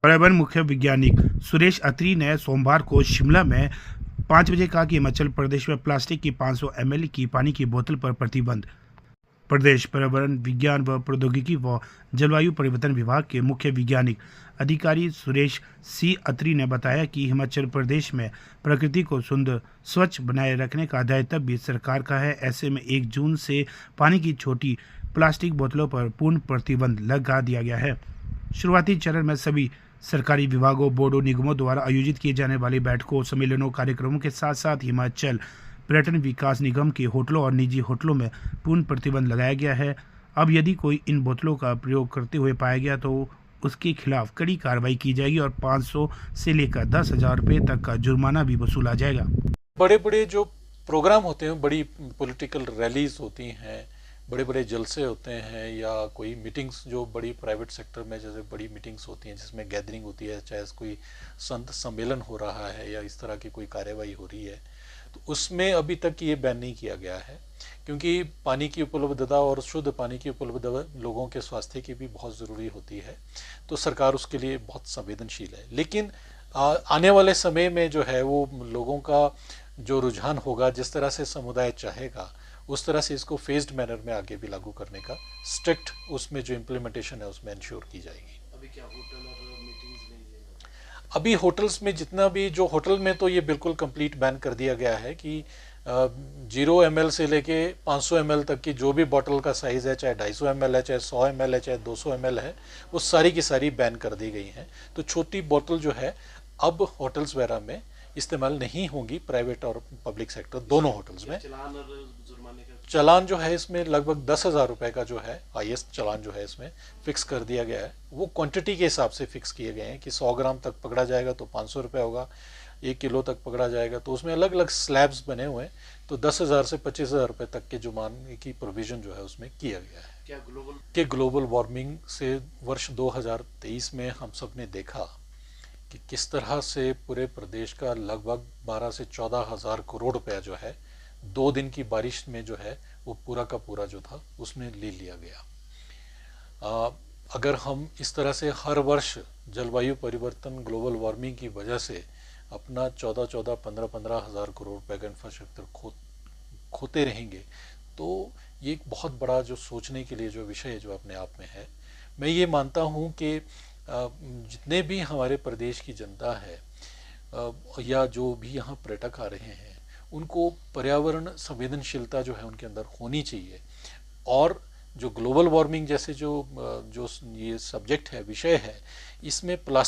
पर्यावरण मुख्य वैज्ञानिक सुरेश अत्री ने सोमवार को शिमला में 5 बजे कहा कि हिमाचल प्रदेश में प्लास्टिक की 500 ml की पानी की बोतल पर प्रतिबंध। प्रदेश पर्यावरण विज्ञान व प्रौद्योगिकी व जलवायु परिवर्तन विभाग के मुख्य वैज्ञानिक अधिकारी सुरेश सी अत्री ने बताया कि हिमाचल प्रदेश में प्रकृति को सुंदर स्वच्छ बनाए रखने का दायित्व भी सरकार का है। ऐसे में 1 जून से पानी की छोटी प्लास्टिक बोतलों पर पूर्ण प्रतिबंध लगा दिया गया है। शुरुआती चरण में सभी सरकारी विभागों, बोर्डों, निगमों द्वारा आयोजित किए जाने वाली बैठकों, सम्मेलनों, कार्यक्रमों के साथ साथ हिमाचल पर्यटन विकास निगम के होटलों और निजी होटलों में पूर्ण प्रतिबंध लगाया गया है। अब यदि कोई इन बोतलों का प्रयोग करते हुए पाया गया तो उसके खिलाफ कड़ी कार्रवाई की जाएगी और 500 से लेकर 10,000 रुपये तक का जुर्माना भी वसूला जाएगा। बड़े बड़े जो प्रोग्राम होते हैं, बड़ी पॉलिटिकल रैलीज होती हैं, बड़े बड़े जलसे होते हैं, या कोई मीटिंग्स जो बड़ी प्राइवेट सेक्टर में जैसे बड़ी मीटिंग्स होती हैं जिसमें गैदरिंग होती है, चाहे कोई संत सम्मेलन हो रहा है या इस तरह की कोई कार्यवाही हो रही है, तो उसमें अभी तक ये बैन नहीं किया गया है, क्योंकि पानी की उपलब्धता और शुद्ध पानी की उपलब्धता लोगों के स्वास्थ्य की भी बहुत ज़रूरी होती है, तो सरकार उसके लिए बहुत संवेदनशील है। लेकिन आने वाले समय में जो है वो लोगों का जो रुझान होगा, जिस तरह से समुदाय चाहेगा उस तरह से इसको फेज्ड मैनर में आगे भी लागू करने का स्ट्रिक्ट उसमें जो इम्प्लीमेंटेशन है उसमें इंश्योर की जाएगी। अभी क्या होटल और मीटिंग्स नहीं है? अभी होटल्स में जितना भी जो होटल में तो ये बिल्कुल कंप्लीट बैन कर दिया गया है कि 0 ml से लेके 500 ml तक की जो भी बॉटल का साइज़ है, चाहे 250 ml है, चाहे 100 ml है, चाहे 200 ml है, वो सारी की सारी बैन कर दी गई हैं। तो छोटी बोतल जो है अब होटल्स वगैरह में इस्तेमाल नहीं होंगी, प्राइवेट और पब्लिक सेक्टर दोनों होटल्स में। चालान और जुर्माने का चालान जो है इसमें लगभग 10,000 रुपये का जो है हाईएस्ट चालान जो है इसमें फिक्स कर दिया गया है। वो क्वांटिटी के हिसाब से फिक्स किए गए हैं कि 100 ग्राम तक पकड़ा जाएगा तो 500 रुपये होगा, 1 किलो तक पकड़ा जाएगा तो उसमें अलग अलग स्लैब्स बने हुए हैं, तो 10,000 से 25,000 रुपये तक के जुर्माने की प्रोविज़न जो है उसमें किया गया है। क्या ग्लोबल वार्मिंग से वर्ष 2023 में हम सब ने देखा कि किस तरह से पूरे प्रदेश का लगभग 12 से 14,000 करोड़ रुपया जो है 2 दिन की बारिश में जो है वो पूरा का पूरा जो था उसमें ले लिया गया। अगर हम इस तरह से हर वर्ष जलवायु परिवर्तन, ग्लोबल वार्मिंग की वजह से अपना 14-14, 15-15 हज़ार करोड़ रुपए का इंफ्रास्ट्रक्चर खोते रहेंगे, तो ये एक बहुत बड़ा जो सोचने के लिए जो विषय है जो अपने आप में है। मैं ये मानता हूँ कि जितने भी हमारे प्रदेश की जनता है या जो भी यहाँ पर्यटक आ रहे हैं, उनको पर्यावरण संवेदनशीलता जो है उनके अंदर होनी चाहिए। और जो ग्लोबल वार्मिंग जैसे जो ये सब्जेक्ट है, विषय है, इसमें प्लास्टिक